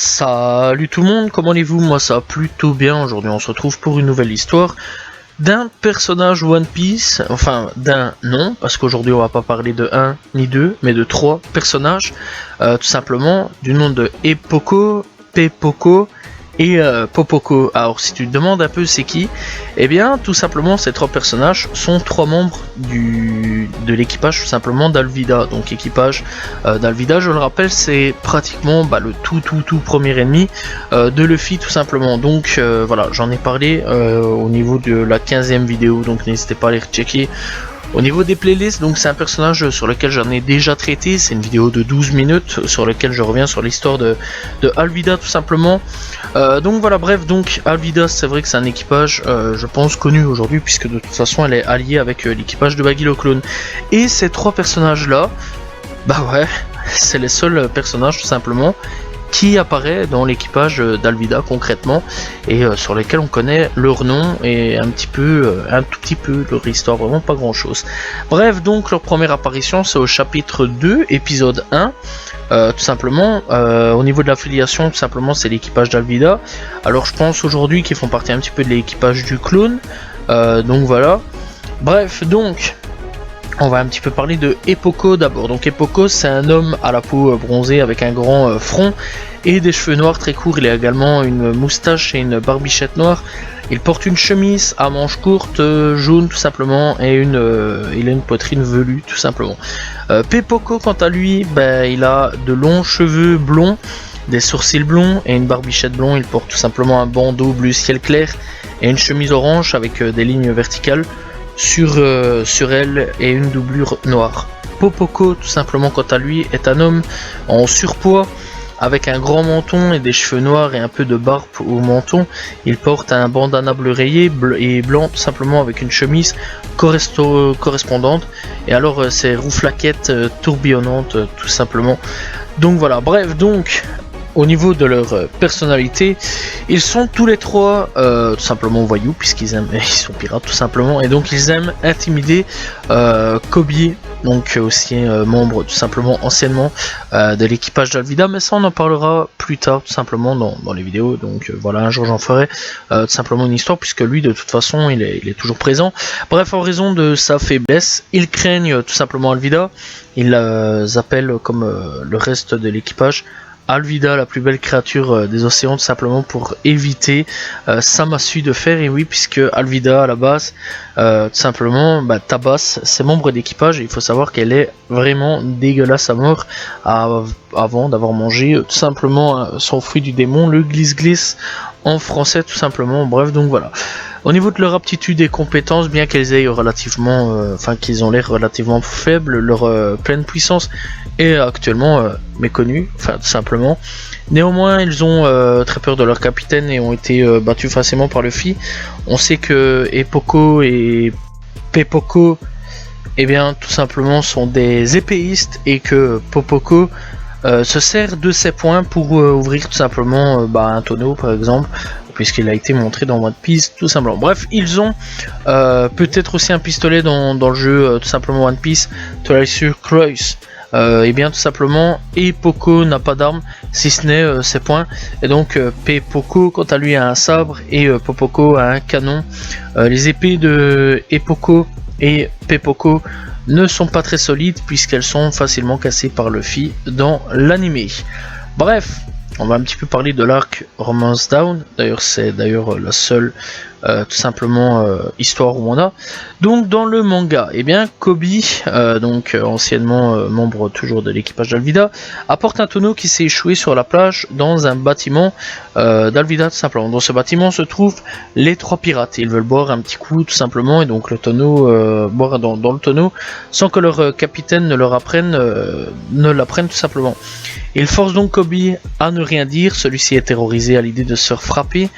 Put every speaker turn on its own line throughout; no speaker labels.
Salut tout le monde, comment allez-vous? Moi ça va plutôt bien. Aujourd'hui on se retrouve pour une nouvelle histoire d'un personnage One Piece, enfin d'un non, parce qu'aujourd'hui on va pas parler de un ni deux, mais de trois personnages, tout simplement, du nom de Epoko, Pepoko et Popoko. Alors si tu te demandes un peu c'est qui, eh bien tout simplement ces trois personnages sont trois membres de l'équipage tout simplement d'Alvida. Donc équipage d'Alvida, je le rappelle, c'est pratiquement le tout premier ennemi de Luffy tout simplement. Donc voilà, j'en ai parlé au niveau de la 15e vidéo, donc n'hésitez pas à aller checker. Au niveau des playlists, donc c'est un personnage sur lequel j'en ai déjà traité, c'est une vidéo de 12 minutes sur laquelle je reviens sur l'histoire de Alvida tout simplement. Donc voilà, bref, donc Alvida c'est vrai que c'est un équipage je pense connu aujourd'hui puisque de toute façon elle est alliée avec l'équipage de Baggy le Clone. Et ces trois personnages là, bah ouais, c'est les seuls personnages tout simplement qui apparaît dans l'équipage d'Alvida concrètement et sur lesquels on connaît leur nom et un tout petit peu leur histoire, vraiment pas grand chose. Bref, donc leur première apparition c'est au chapitre 2 épisode 1 tout simplement. Au niveau de l'affiliation tout simplement c'est l'équipage d'Alvida. Alors je pense aujourd'hui qu'ils font partie un petit peu de l'équipage du clone, donc voilà. Bref, donc on va un petit peu parler de Epoko d'abord. Donc Epoko c'est un homme à la peau bronzée avec un grand front et des cheveux noirs très courts. Il a également une moustache et une barbichette noire. Il porte une chemise à manches courtes jaune tout simplement et il a une poitrine velue tout simplement. Pepoko quant à lui, il a de longs cheveux blonds, des sourcils blonds et une barbichette blonde. Il porte tout simplement un bandeau bleu ciel clair et une chemise orange avec des lignes verticales sur elle et une doublure noire. Popoko tout simplement quant à lui est un homme en surpoids avec un grand menton et des cheveux noirs et un peu de barbe au menton. Il porte un bandana bleu rayé et blanc tout simplement avec une chemise correspondante et alors ses rouflaquettes tourbillonnantes tout simplement. Donc voilà, bref, donc au niveau de leur personnalité, ils sont tous les trois tout simplement voyous puisqu'ils sont pirates tout simplement, et donc ils aiment intimider Kobe, donc aussi membre tout simplement anciennement de l'équipage d'Alvida, mais ça on en parlera plus tard tout simplement dans les vidéos. Donc voilà, un jour j'en ferai tout simplement une histoire puisque lui de toute façon il est toujours présent. Bref, en raison de sa faiblesse, ils craignent tout simplement Alvida. Ils appellent comme le reste de l'équipage Alvida, la plus belle créature des océans, tout simplement pour éviter sa massue de fer. Et oui, puisque Alvida à la base tout simplement tabasse ses membres d'équipage, et il faut savoir qu'elle est vraiment dégueulasse à mort avant d'avoir mangé tout simplement son fruit du démon, le glisse-glisse en français tout simplement. Bref, donc voilà. Au niveau de leur aptitude et compétences, bien qu'elles aient qu'ils ont l'air relativement faibles, leur pleine puissance est actuellement méconnue, tout simplement. Néanmoins, ils ont très peur de leur capitaine et ont été battus facilement par Luffy. On sait que Epoko et Pepoko, tout simplement, sont des épéistes et que Popoko se sert de ses poings pour ouvrir tout simplement un tonneau par exemple, puisqu'il a été montré dans One Piece tout simplement. Bref, ils ont peut-être aussi un pistolet dans le jeu tout simplement One Piece, Treasure Cruise. Tout simplement, Epoko n'a pas d'arme si ce n'est ses poings, et donc Pepoko quant à lui a un sabre et Popoko a un canon. Les épées de Epoko et Pepoko ne sont pas très solides puisqu'elles sont facilement cassées par Luffy dans l'anime. Bref, on va un petit peu parler de l'arc Romance Down. D'ailleurs, c'est la seule tout simplement histoire où on a. Donc dans le manga, Kobe, anciennement membre toujours de l'équipage d'Alvida, apporte un tonneau qui s'est échoué sur la plage dans un bâtiment d'Alvida tout simplement. Dans ce bâtiment se trouvent les trois pirates. Ils veulent boire un petit coup tout simplement, et donc le tonneau boire dans le tonneau sans que leur capitaine ne l'apprenne tout simplement. Il force donc Kobe à ne rien dire. Celui-ci est terrorisé à l'idée de se faire frapper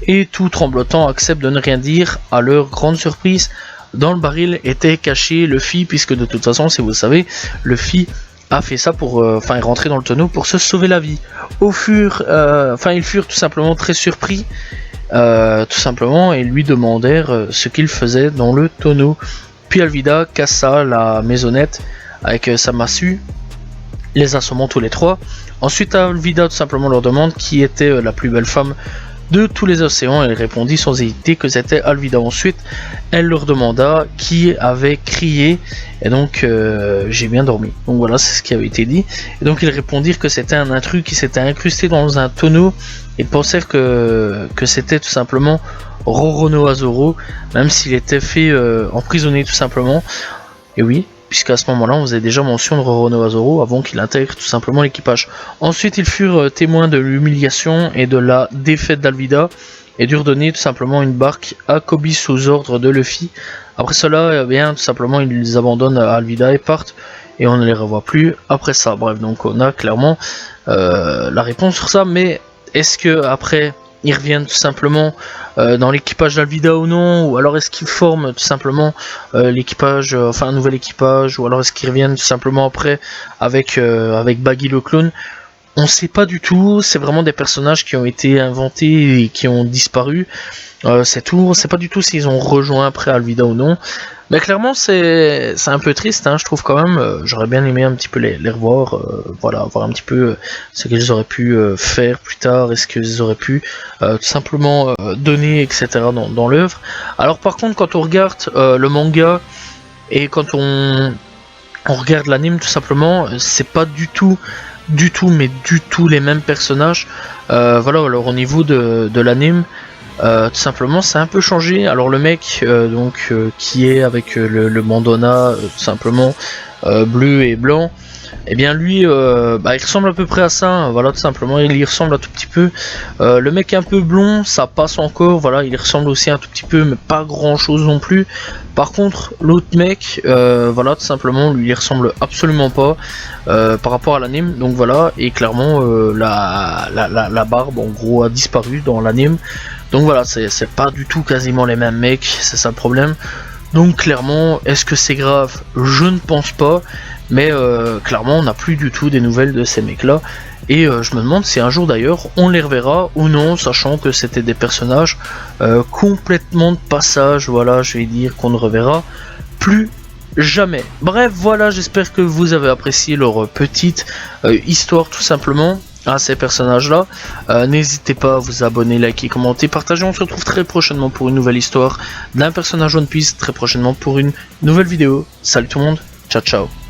et tout tremblotant accepte de ne rien dire. À leur grande surprise, dans le baril était caché Luffy, puisque de toute façon, si vous le savez, Luffy a fait ça pour est rentré dans le tonneau pour se sauver la vie. Ils furent tout simplement très surpris tout simplement, et lui demandèrent ce qu'il faisait dans le tonneau. Puis Alvida cassa la maisonnette avec sa massue les assommant tous les trois. Ensuite Alvida tout simplement leur demande qui était la plus belle femme de tous les océans. Elle répondit sans hésiter que c'était Alvida. Ensuite elle leur demanda qui avait crié et donc j'ai bien dormi. Donc voilà, c'est ce qui avait été dit. Et donc ils répondirent que c'était un intrus qui s'était incrusté dans un tonneau. Ils pensèrent que c'était tout simplement Roronoa-Zoro, même s'il était fait emprisonner tout simplement. Et oui, puisqu'à ce moment-là, on faisait déjà mention de Roronoa-Zoro avant qu'il intègre tout simplement l'équipage. Ensuite, ils furent témoins de l'humiliation et de la défaite d'Alvida et durent donner tout simplement une barque à Koby sous ordre de Luffy. Après cela, eh bien, tout simplement, ils les abandonnent à Alvida et partent et on ne les revoit plus après ça. Bref, donc on a clairement la réponse sur ça, mais est-ce que après ils reviennent tout simplement dans l'équipage d'Alvida ou non, ou alors est-ce qu'ils forment tout simplement l'équipage, enfin un nouvel équipage, ou alors est-ce qu'ils reviennent tout simplement après avec Baggy le clone? On sait pas du tout, c'est vraiment des personnages qui ont été inventés et qui ont disparu, c'est tout, on sait pas du tout s'ils ont rejoint après Alvida ou non. Mais clairement c'est un peu triste, hein, je trouve quand même, j'aurais bien aimé un petit peu les revoir, voilà, voir un petit peu ce qu'ils auraient pu faire plus tard, est-ce qu'ils auraient pu tout simplement donner, etc. dans l'œuvre. Alors par contre quand on regarde le manga et quand on regarde l'anime tout simplement, c'est pas du tout les mêmes personnages. Voilà, alors au niveau de l'anime, tout simplement c'est un peu changé. Alors le mec qui est avec le bandana tout simplement bleu et blanc, et bien lui il ressemble à peu près à ça, hein, voilà, tout simplement il y ressemble un tout petit peu. Le mec un peu blond ça passe encore, voilà, il ressemble aussi un tout petit peu mais pas grand chose non plus. Par contre l'autre mec voilà, tout simplement lui il ressemble absolument pas par rapport à l'anime. Donc voilà, et clairement la barbe en gros a disparu dans l'anime. Donc voilà, c'est pas du tout quasiment les mêmes mecs, c'est ça le problème. Donc clairement, est-ce que c'est grave? Je ne pense pas, mais clairement on n'a plus du tout des nouvelles de ces mecs là. Et je me demande si un jour d'ailleurs on les reverra ou non, sachant que c'était des personnages complètement de passage, voilà, je vais dire qu'on ne reverra plus jamais. Bref, voilà, j'espère que vous avez apprécié leur petite histoire tout simplement à ces personnages là. N'hésitez pas à vous abonner, liker, commenter, partager. On se retrouve très prochainement pour une nouvelle histoire d'un personnage One Piece, très prochainement pour une nouvelle vidéo. Salut tout le monde, ciao ciao.